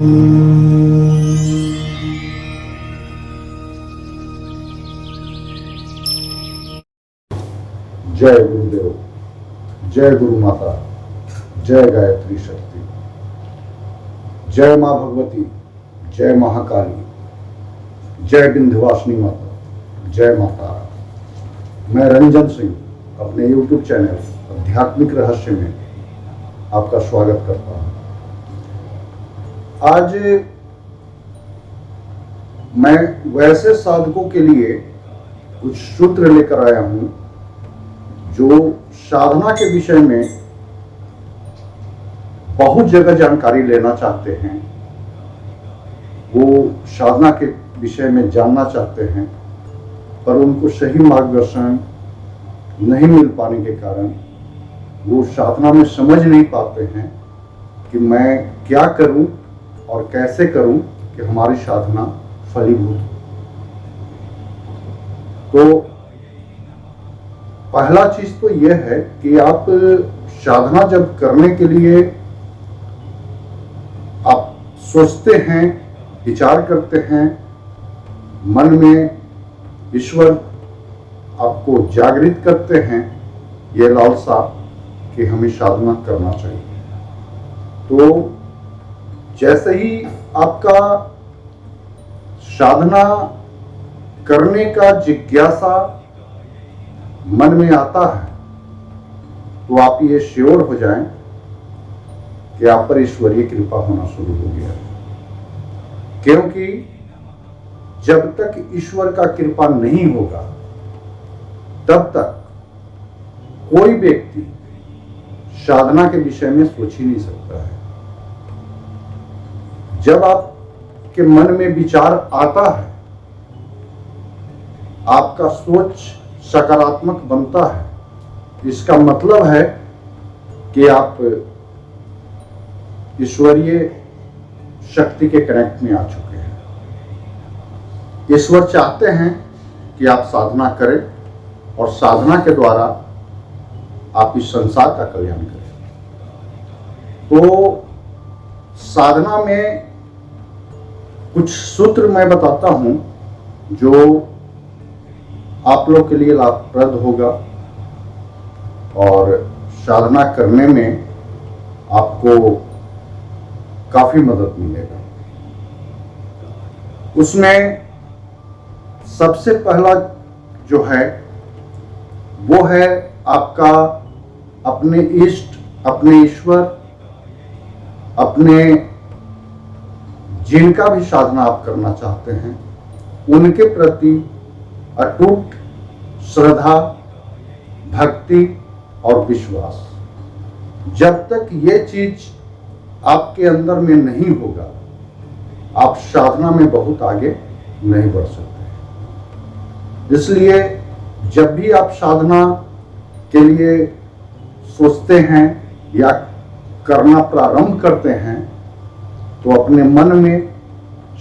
जय गुरुदेव, जय गुरु माता, जय गायत्री शक्ति, जय मां भगवती, जय महाकाली, जय विंध्यवासिनी माता, जय माता। मैं रंजन सिंह अपने YouTube चैनल आध्यात्मिक रहस्य में आपका स्वागत करता हूं। आज मैं वैसे साधकों के लिए कुछ सूत्र लेकर आया हूं जो साधना के विषय में बहुत जगह जानकारी लेना चाहते हैं, वो साधना के विषय में जानना चाहते हैं, पर उनको सही मार्गदर्शन नहीं मिल पाने के कारण वो साधना में समझ नहीं पाते हैं कि मैं क्या करूं और कैसे करूं कि हमारी साधना फलीभूत हो। तो पहला चीज तो यह है कि आप साधना जब करने के लिए आप सोचते हैं, विचार करते हैं, मन में ईश्वर आपको जागृत करते हैं ये लालसा कि हमें साधना करना चाहिए। तो जैसे ही आपका साधना करने का जिज्ञासा मन में आता है तो आप ये श्योर हो जाएं कि आप पर ईश्वरीय कृपा होना शुरू हो गया, क्योंकि जब तक ईश्वर का कृपा नहीं होगा तब तक कोई व्यक्ति साधना के विषय में सोच ही नहीं सकता है। जब आपके मन में विचार आता है, आपका सोच सकारात्मक बनता है, इसका मतलब है कि आप ईश्वरीय शक्ति के कनेक्ट में आ चुके हैं। ईश्वर चाहते हैं कि आप साधना करें और साधना के द्वारा आप इस संसार का कल्याण करें। तो साधना में कुछ सूत्र मैं बताता हूं जो आप लोग के लिए लाभप्रद होगा और साधना करने में आपको काफी मदद मिलेगा। उसमें सबसे पहला जो है वो है आपका अपने इष्ट, अपने ईश्वर, अपने जिनका भी साधना आप करना चाहते हैं उनके प्रति अटूट श्रद्धा, भक्ति और विश्वास। जब तक ये चीज आपके अंदर में नहीं होगा आप साधना में बहुत आगे नहीं बढ़ सकते। इसलिए जब भी आप साधना के लिए सोचते हैं या करना प्रारंभ करते हैं तो अपने मन में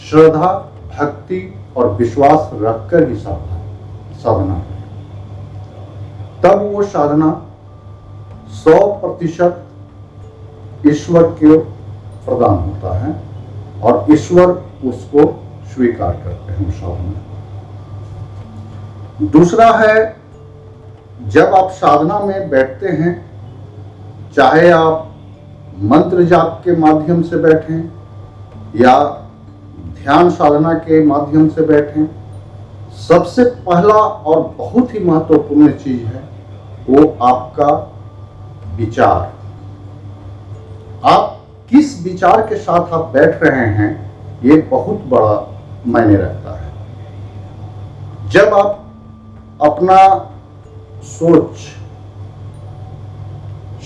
श्रद्धा, भक्ति और विश्वास रखकर ही साधना करें। तब वो साधना 100% ईश्वर को प्रदान होता है और ईश्वर उसको स्वीकार करते हैं साधना। दूसरा है, जब आप साधना में बैठते हैं, चाहे आप मंत्र जाप के माध्यम से बैठें या ध्यान साधना के माध्यम से बैठें, सबसे पहला और बहुत ही महत्वपूर्ण चीज है वो आपका विचार। आप किस विचार के साथ आप बैठ रहे हैं ये बहुत बड़ा मायने रखता है। जब आप अपना सोच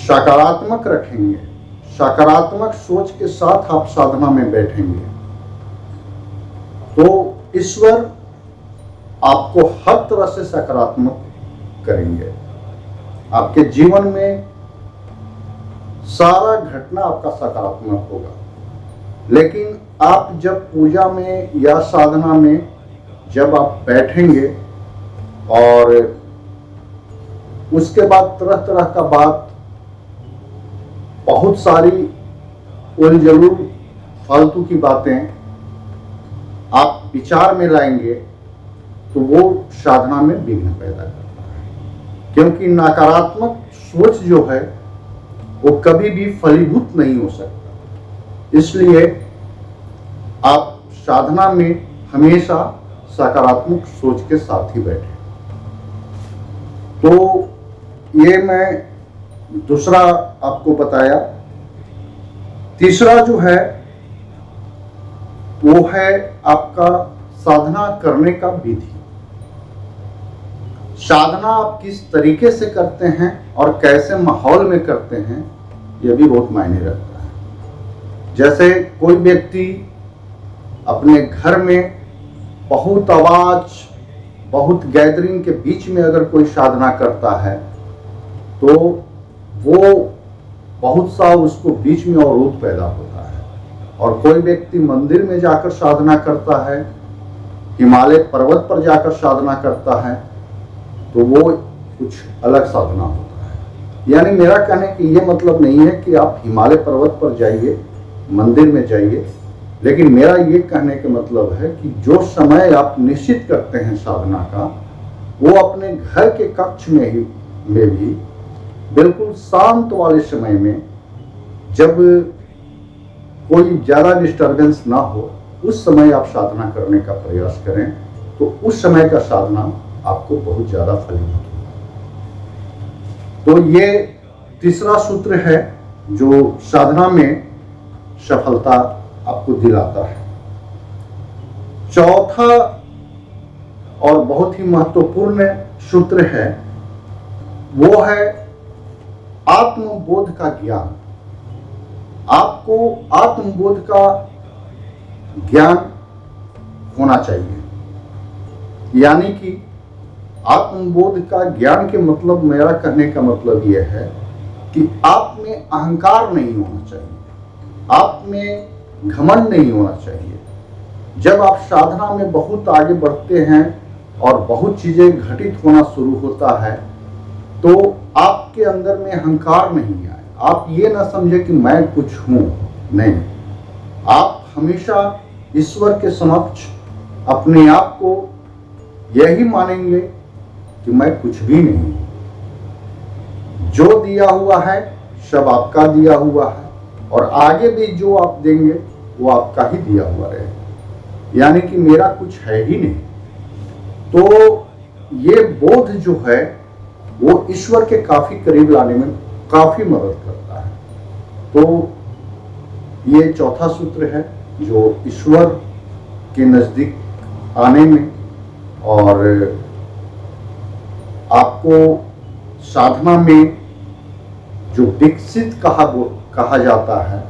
सकारात्मक रखेंगे, सकारात्मक सोच के साथ आप साधना में बैठेंगे तो ईश्वर आपको हर तरह से सकारात्मक करेंगे। आपके जीवन में सारा घटना आपका सकारात्मक होगा। लेकिन आप जब पूजा में या साधना में जब आप बैठेंगे और उसके बाद तरह तरह का बात, बहुत सारी उलझुल फालतू की बातें आप विचार में लाएंगे तो वो साधना में विघ्न पैदा करता है, क्योंकि नकारात्मक सोच जो है वो कभी भी फलीभूत नहीं हो सकता। इसलिए आप साधना में हमेशा सकारात्मक सोच के साथ ही बैठे। तो ये मैं दूसरा आपको बताया। तीसरा जो है वो है आपका साधना करने का विधि। साधना आप किस तरीके से करते हैं और कैसे माहौल में करते हैं, यह भी बहुत मायने रखता है। जैसे कोई व्यक्ति अपने घर में बहुत आवाज, बहुत गैदरिंग के बीच में अगर कोई साधना करता है तो वो बहुत सा उसको बीच में अवरोध पैदा होता है। और कोई व्यक्ति मंदिर में जाकर साधना करता है, हिमालय पर्वत पर जाकर साधना करता है, तो वो कुछ अलग साधना होता है। यानी मेरा कहने की ये मतलब नहीं है कि आप हिमालय पर्वत पर जाइए, मंदिर में जाइए, लेकिन मेरा ये कहने का मतलब है कि जो समय आप निश्चित करते हैं साधना का, वो अपने घर के कक्ष में भी बिल्कुल शांत वाले समय में, जब कोई ज़्यादा डिस्टर्बेंस ना हो, उस समय आप साधना करने का प्रयास करें, तो उस समय का साधना आपको बहुत ज़्यादा फलीभूत होगा। तो ये तीसरा सूत्र है जो साधना में सफलता आपको दिलाता है। चौथा और बहुत ही महत्वपूर्ण सूत्र है, वो है आत्मबोध का ज्ञान। आपको आत्मबोध का ज्ञान होना चाहिए। यानी कि आत्मबोध का ज्ञान के मतलब, मेरा कहने का मतलब यह है कि आप में अहंकार नहीं होना चाहिए, आप में घमंड नहीं होना चाहिए। जब आप साधना में बहुत आगे बढ़ते हैं और बहुत चीजें घटित होना शुरू होता है, तो आपके अंदर में अहंकार नहीं आए। आप ये ना समझे कि मैं कुछ हूं, नहीं। आप हमेशा ईश्वर के समक्ष अपने आप को यही मानेंगे कि मैं कुछ भी नहीं, जो दिया हुआ है सब आपका दिया हुआ है, और आगे भी जो आप देंगे वो आपका ही दिया हुआ रहेगा। यानी कि मेरा कुछ है ही नहीं। तो ये बोध जो है वो ईश्वर के काफी करीब लाने में काफी मदद करता है। तो ये चौथा सूत्र है जो ईश्वर के नजदीक आने में और आपको साधना में जो विकसित कहा जाता है,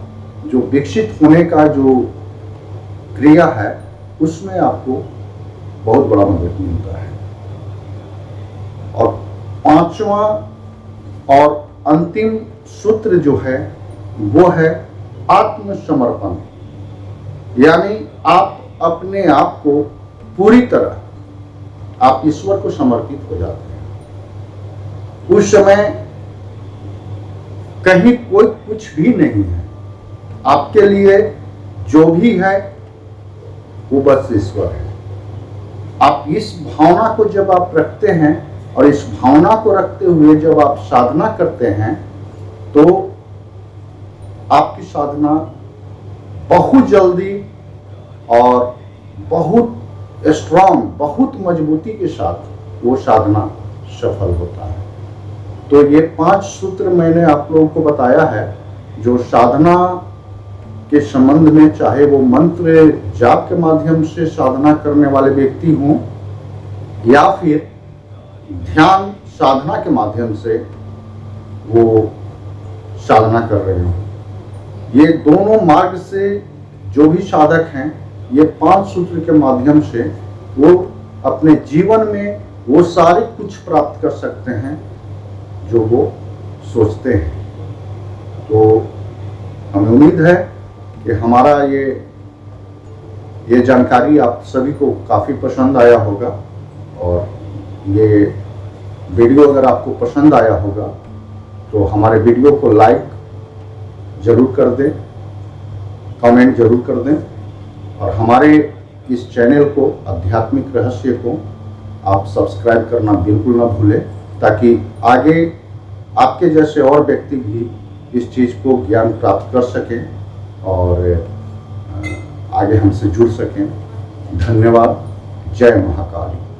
जो विकसित होने का जो क्रिया है, उसमें आपको बहुत बड़ा मदद मिलता है। और पांचवा और अंतिम सूत्र जो है वो है आत्मसमर्पण। यानी आप अपने आप को पूरी तरह आप ईश्वर को समर्पित हो जाते हैं। उस समय कहीं कोई कुछ भी नहीं है, आपके लिए जो भी है वो बस ईश्वर है। आप इस भावना को जब आप रखते हैं और इस भावना को रखते हुए जब आप साधना करते हैं, तो आपकी साधना बहुत जल्दी और बहुत स्ट्रांग, बहुत मजबूती के साथ वो साधना सफल होता है। तो ये 5 सूत्र मैंने आप लोगों को बताया है, जो साधना के संबंध में, चाहे वो मंत्र जाप के माध्यम से साधना करने वाले व्यक्ति हों या फिर ध्यान साधना के माध्यम से वो साधना कर रहे हों, ये दोनों मार्ग से जो भी साधक हैं, ये 5 सूत्र के माध्यम से वो अपने जीवन में वो सारे कुछ प्राप्त कर सकते हैं जो वो सोचते हैं। तो हमें उम्मीद है कि हमारा ये जानकारी आप सभी को काफ़ी पसंद आया होगा, और ये वीडियो अगर आपको पसंद आया होगा तो हमारे वीडियो को लाइक ज़रूर कर दें, कमेंट जरूर कर दें और हमारे इस चैनल को, आध्यात्मिक रहस्य को आप सब्सक्राइब करना बिल्कुल ना भूलें, ताकि आगे आपके जैसे और व्यक्ति भी इस चीज़ को ज्ञान प्राप्त कर सकें और आगे हमसे जुड़ सकें। धन्यवाद। जय महाकाली।